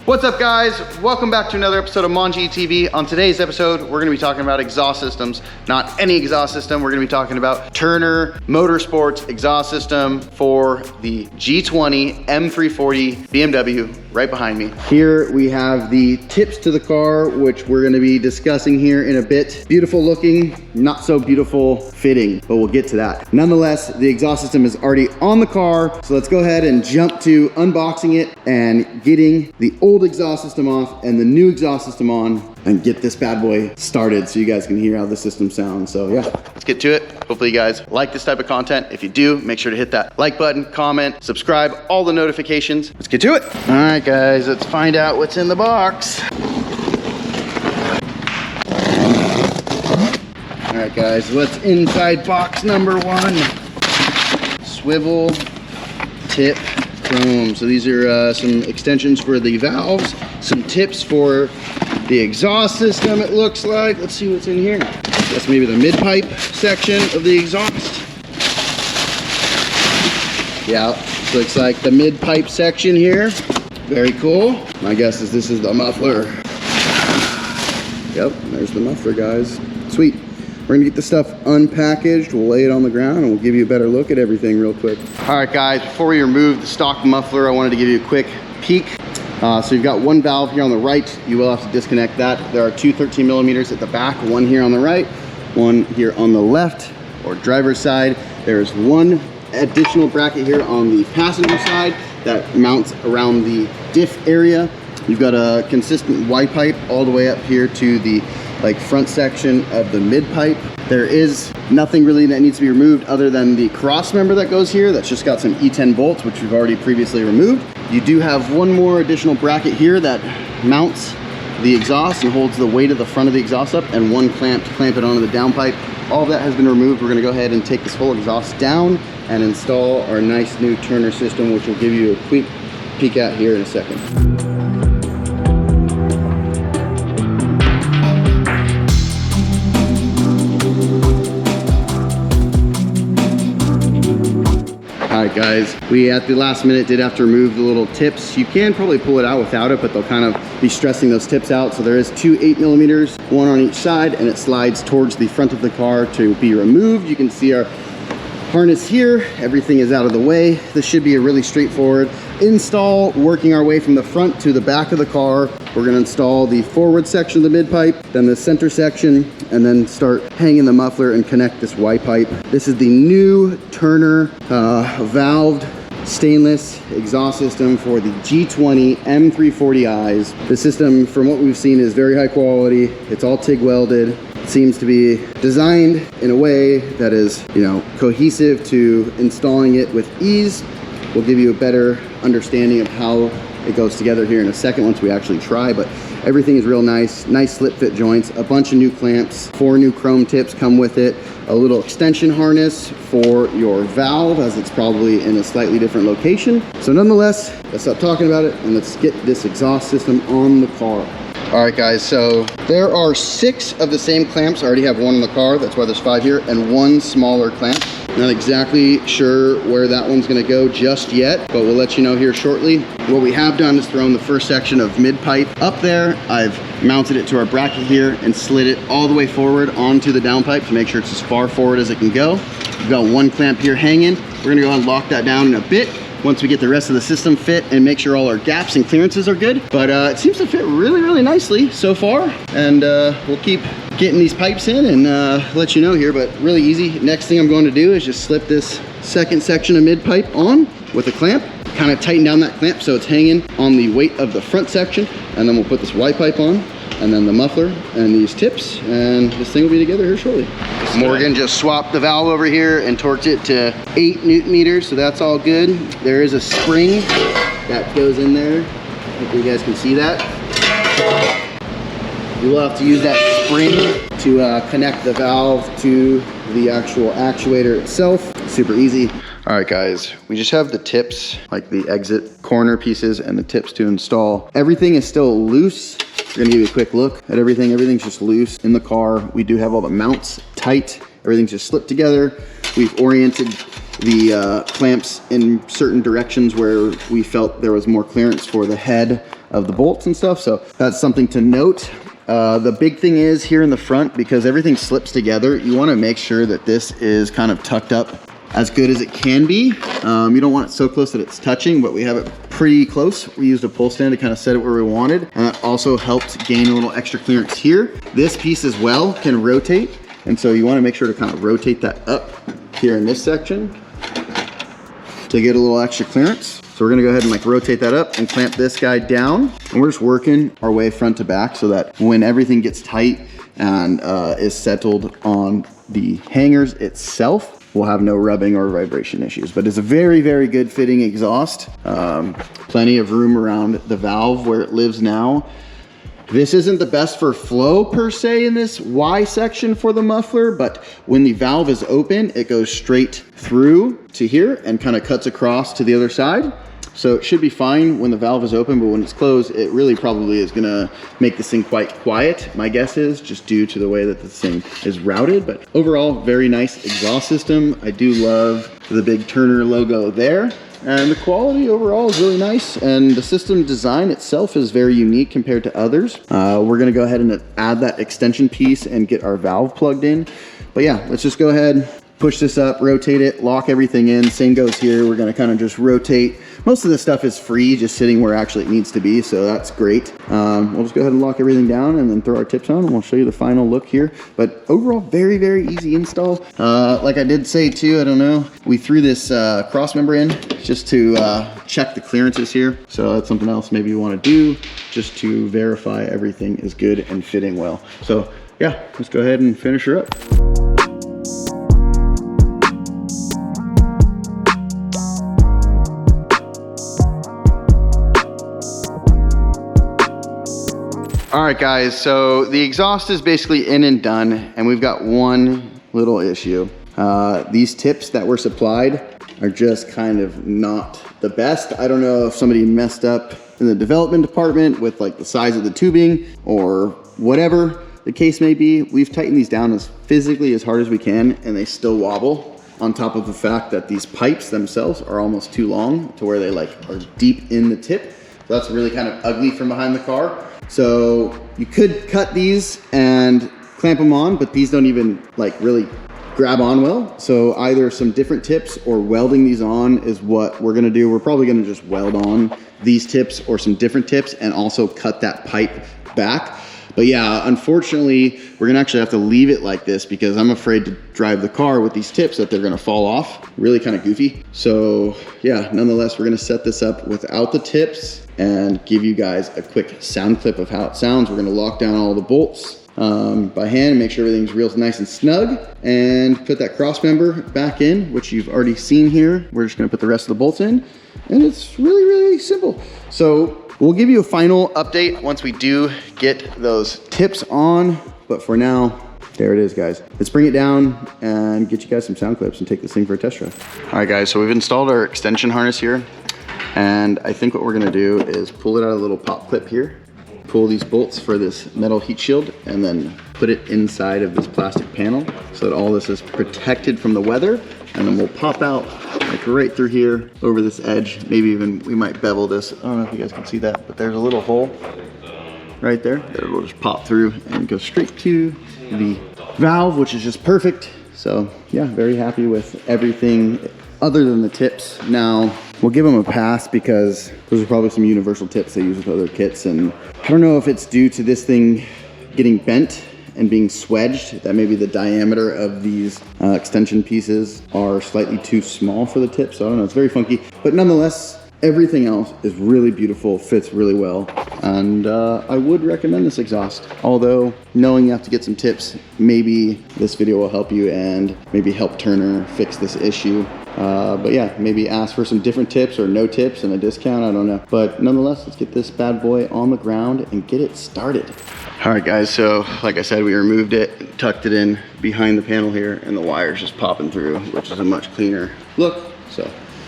What's up guys? Welcome back to another episode of Manji TV. On today's episode, we're gonna be talking about exhaust systems. Not any exhaust system, we're gonna be talking about Turner Motorsports exhaust system for the G20 M340 BMW right behind me. Here we have the tips to the car, which we're gonna be discussing here in a bit. Beautiful looking, not so beautiful fitting, but we'll get to that. Nonetheless, the exhaust system is already on the car, so let's go ahead and jump to unboxing it and getting the old exhaust system off and the new exhaust system on and get this bad boy started so you guys can hear how the system sounds. So yeah, let's get to it. Hopefully you guys like this type of content. If you do, make sure to hit that like button, comment, subscribe, all the notifications. Let's get to it. All right guys, let's find out what's in the box. All right guys, what's inside box number one? Swivel tip chrome. So these are some extensions for the valves, some tips for the exhaust system it looks like. Let's see what's in here. That's maybe the mid-pipe section of the exhaust. Yeah, looks like the mid-pipe section here. Very cool. My guess is this is the muffler. Yep, there's the muffler, guys. Sweet. We're gonna get this stuff unpackaged, we'll lay it on the ground, and we'll give you a better look at everything real quick. All right guys, before we remove the stock muffler, I wanted to give you a quick peek. So you've got one valve here on the right. You will have to disconnect that. There are two 13 millimeters at the back, one here on the right, one here on the left or driver's side. There's one additional bracket here on the passenger side that mounts around the diff area. You've got a consistent Y pipe all the way up here to the front section of the mid pipe. There is nothing really that needs to be removed other than the cross member that goes here. That's just got some E10 bolts, which we've already previously removed. You do have one more additional bracket here that mounts the exhaust and holds the weight of the front of the exhaust up, and one clamp to clamp it onto the downpipe. All of that has been removed. We're gonna go ahead and take this whole exhaust down and install our nice new Turner system, which we'll give you a quick peek at here in a second. All right guys, we at the last minute did have to remove the little tips. You can probably pull it out without it, but they'll kind of be stressing those tips out. So there is two 8 millimeters, one on each side, and it slides towards the front of the car to be removed. You can see our harness here. Everything is out of the way. This should be a really straightforward install, working our way from the front to the back of the car. We're gonna install the forward section of the mid pipe, then the center section, and then start hanging the muffler and connect this Y pipe. This is the new Turner valved stainless exhaust system for the G20 M340i's. The system, from what we've seen, is very high quality. It's all TIG welded. It seems to be designed in a way that is, cohesive to installing it with ease. We'll give you a better understanding of how it goes together here in a second once we actually try, but everything is real nice. Nice slip fit joints, a bunch of new clamps, 4 new chrome tips come with it, a little extension harness for your valve as it's probably in a slightly different location. So nonetheless, let's stop talking about it and let's get this exhaust system on the car. All right guys, so there are 6 of the same clamps. I already have one in the car, that's why there's 5 here, and one smaller clamp. Not exactly sure where that one's gonna go just yet, but we'll let you know here shortly. What we have done is thrown the first section of mid pipe up there. I've mounted it to our bracket here and slid it all the way forward onto the downpipe to make sure it's as far forward as it can go. We've got one clamp here hanging. We're gonna go ahead and lock that down in a bit once we get the rest of the system fit and make sure all our gaps and clearances are good. But it seems to fit really, really nicely so far. And we'll keep getting these pipes in and let you know here, but really easy. Next thing I'm going to do is just slip this second section of mid pipe on with a clamp, kind of tighten down that clamp so it's hanging on the weight of the front section. And then we'll put this Y pipe on, and then the muffler and these tips, and this thing will be together here shortly. Morgan just swapped the valve over here and torqued it to 8 Newton meters, so that's all good. There is a spring that goes in there. I think you guys can see that. You will have to use that spring to connect the valve to the actual actuator itself. Super easy. All right guys, we just have the tips, like the exit corner pieces and the tips to install. Everything is still loose. We're gonna give you a quick look at everything. Everything's just loose in the car. We do have all the mounts tight. Everything's just slipped together. We've oriented the clamps in certain directions where we felt there was more clearance for the head of the bolts and stuff. So that's something to note. The big thing is here in the front, because everything slips together, you want to make sure that this is kind of tucked up as good as it can be. You don't want it so close that it's touching, but we have it pretty close. We used a pull stand to kind of set it where we wanted, and that also helped gain a little extra clearance here. This piece as well can rotate, and so you want to make sure to kind of rotate that up here in this section to get a little extra clearance. So we're gonna go ahead and like rotate that up and clamp this guy down. And we're just working our way front to back so that when everything gets tight and is settled on the hangers itself, we'll have no rubbing or vibration issues. But it's a very, very good fitting exhaust. Plenty of room around the valve where it lives now. This isn't the best for flow per se in this Y section for the muffler, but when the valve is open, it goes straight through to here and kind of cuts across to the other side. So it should be fine when the valve is open, but when it's closed, it really probably is gonna make this thing quite quiet, my guess is, just due to the way that this thing is routed. But overall, very nice exhaust system. I do love the big Turner logo there. And the quality overall is really nice, and the system design itself is very unique compared to others. We're gonna go ahead and add that extension piece and get our valve plugged in. But yeah, let's just go ahead, push this up, rotate it, lock everything in. Same goes here. We're gonna kind of just rotate. Most of this stuff is free, just sitting where actually it needs to be, so that's great. We'll just go ahead and lock everything down and then throw our tips on, and we'll show you the final look here. But overall, very, very easy install. Like I did say too, I don't know, we threw this cross member in just to check the clearances here. So that's something else maybe you wanna do, just to verify everything is good and fitting well. So yeah, let's go ahead and finish her up. All right, guys, so the exhaust is basically in and done, and we've got one little issue. These tips that were supplied are just kind of not the best. I don't know if somebody messed up in the development department with like the size of the tubing or whatever the case may be. We've tightened these down as physically as hard as we can, and they still wobble, on top of the fact that these pipes themselves are almost too long to where they like are deep in the tip. So that's really kind of ugly from behind the car. So you could cut these and clamp them on, but these don't even like really grab on well. So either some different tips or welding these on is what we're gonna do. We're probably gonna just weld on these tips or some different tips and also cut that pipe back. But yeah, unfortunately, we're gonna actually have to leave it like this because I'm afraid to drive the car with these tips that they're gonna fall off. Really kind of goofy. So yeah, nonetheless, we're gonna set this up without the tips and give you guys a quick sound clip of how it sounds. We're gonna lock down all the bolts by hand and make sure everything's real nice and snug, and put that cross member back in, which you've already seen here. We're just gonna put the rest of the bolts in, and it's really, really simple. So we'll give you a final update once we do get those tips on, but for now, there it is, guys. Let's bring it down and get you guys some sound clips and take this thing for a test drive. All right, guys, so we've installed our extension harness here, and I think what we're gonna do is pull it out of a little pop clip here, pull these bolts for this metal heat shield, and then put it inside of this plastic panel so that all this is protected from the weather. And then we'll pop out like right through here over this edge. Maybe even we might bevel this. I don't know if you guys can see that, but there's a little hole right there that will just pop through and go straight to the valve, which is just perfect. So yeah, very happy with everything other than the tips. Now we'll give them a pass because those are probably some universal tips they use with other kits, and I don't know if it's due to this thing getting bent and being swedged, that maybe the diameter of these extension pieces are slightly too small for the tip. So I don't know, it's very funky, but nonetheless, everything else is really beautiful, fits really well. And I would recommend this exhaust. Although knowing you have to get some tips, maybe this video will help you and maybe help Turner fix this issue. But yeah, maybe ask for some different tips or no tips and a discount, I don't know. But nonetheless, let's get this bad boy on the ground and get it started. All right, guys, so like I said, we removed it, tucked it in behind the panel here, and the wire's just popping through, which is a much cleaner look. So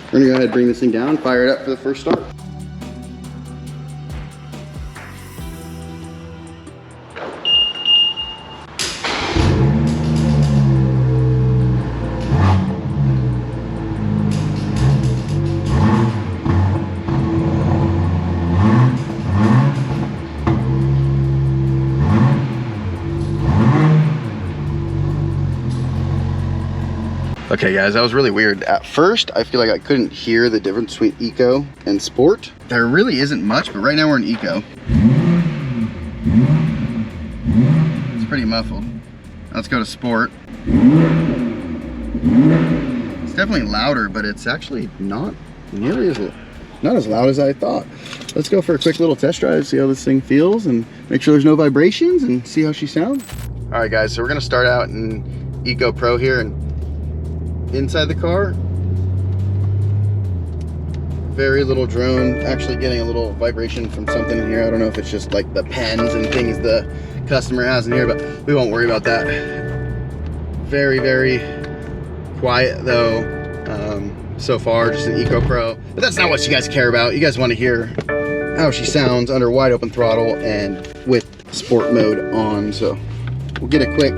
we're gonna go ahead and bring this thing down, fire it up for the first start. Okay guys, that was really weird. At first, I feel like I couldn't hear the difference between Eco and Sport. There really isn't much, but right now we're in Eco. It's pretty muffled. Let's go to Sport. It's definitely louder, but it's actually not nearly as loud as I thought. Let's go for a quick little test drive, see how this thing feels, and make sure there's no vibrations, and see how she sounds. All right guys, so we're gonna start out in Eco Pro here, and inside the car, very little drone. Actually getting a little vibration from something in here. I don't know if it's just like the pens and things the customer has in here, but we won't worry about that. Very, very quiet though, so far, just an Eco Pro. But that's not what you guys care about. You guys want to hear how she sounds under wide open throttle and with sport mode on. So we'll get a quick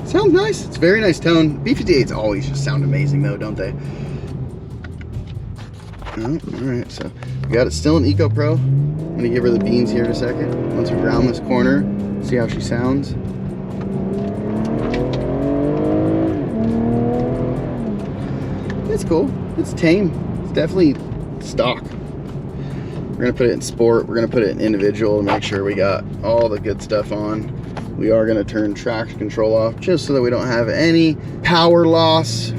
sounds nice. It's a very nice tone. B58s always just sound amazing though, don't they? Oh, all right, so we got it still in Eco Pro. I'm gonna give her the beans here in a second. Once we round this corner, see how she sounds. It's cool. It's tame. It's definitely stock. We're gonna put it in Sport. We're gonna put it in individual to make sure we got all the good stuff on. We are going to turn traction control off just so that we don't have any power loss.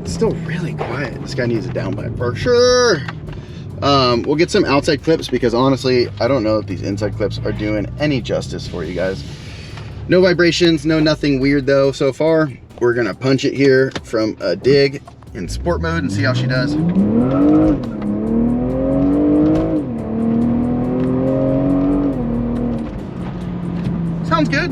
It's still really quiet. This guy needs a downpipe for sure. We'll get some outside clips because honestly, I don't know if these inside clips are doing any justice for you guys. No vibrations, no nothing weird though so far. We're going to punch it here from a dig in Sport mode and see how she does. Sounds good,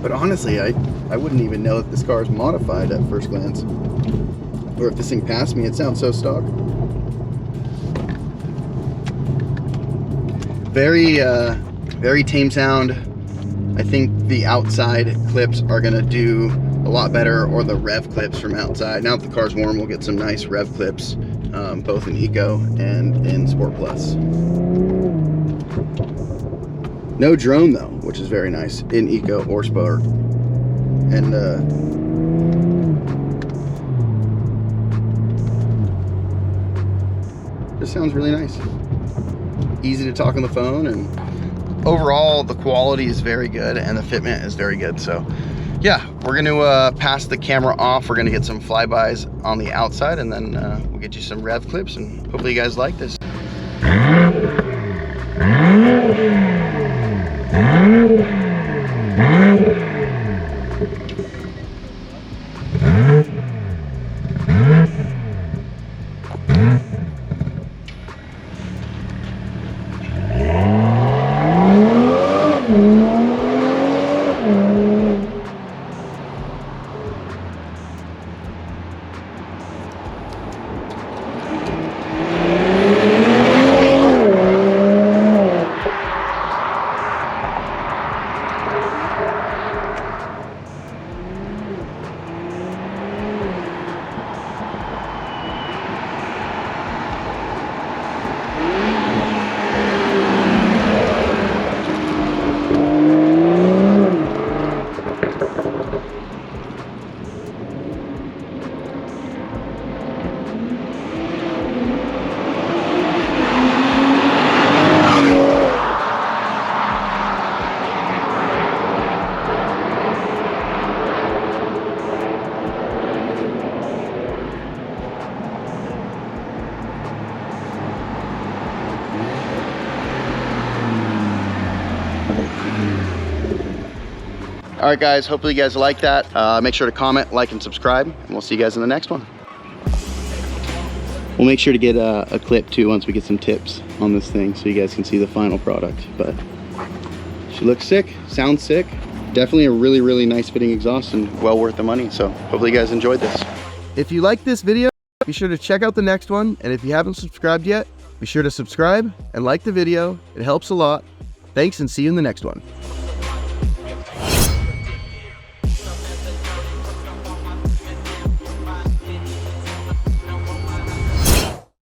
but honestly I wouldn't even know if this car is modified at first glance, or if this thing passed me. It sounds so stock. Very very tame sound. I think the outside clips are gonna do a lot better, or the rev clips from outside. Now that the car's warm, we'll get some nice rev clips, both in Eco and in Sport Plus. No drone though, which is very nice in Eco or Sport. And just sounds really nice. Easy to talk on the phone, and overall the quality is very good and the fitment is very good. So yeah, we're going to pass the camera off. We're going to get some flybys on the outside, and then we'll get you some rev clips, and hopefully you guys like this. All right, guys, hopefully you guys like that. Make sure to comment, like, and subscribe, and we'll see you guys in the next one. We'll make sure to get a clip too once we get some tips on this thing so you guys can see the final product. But she looks sick, sounds sick. Definitely a really, really nice fitting exhaust and well worth the money. So hopefully you guys enjoyed this. If you like this video, be sure to check out the next one. And if you haven't subscribed yet, be sure to subscribe and like the video. It helps a lot. Thanks, and see you in the next one.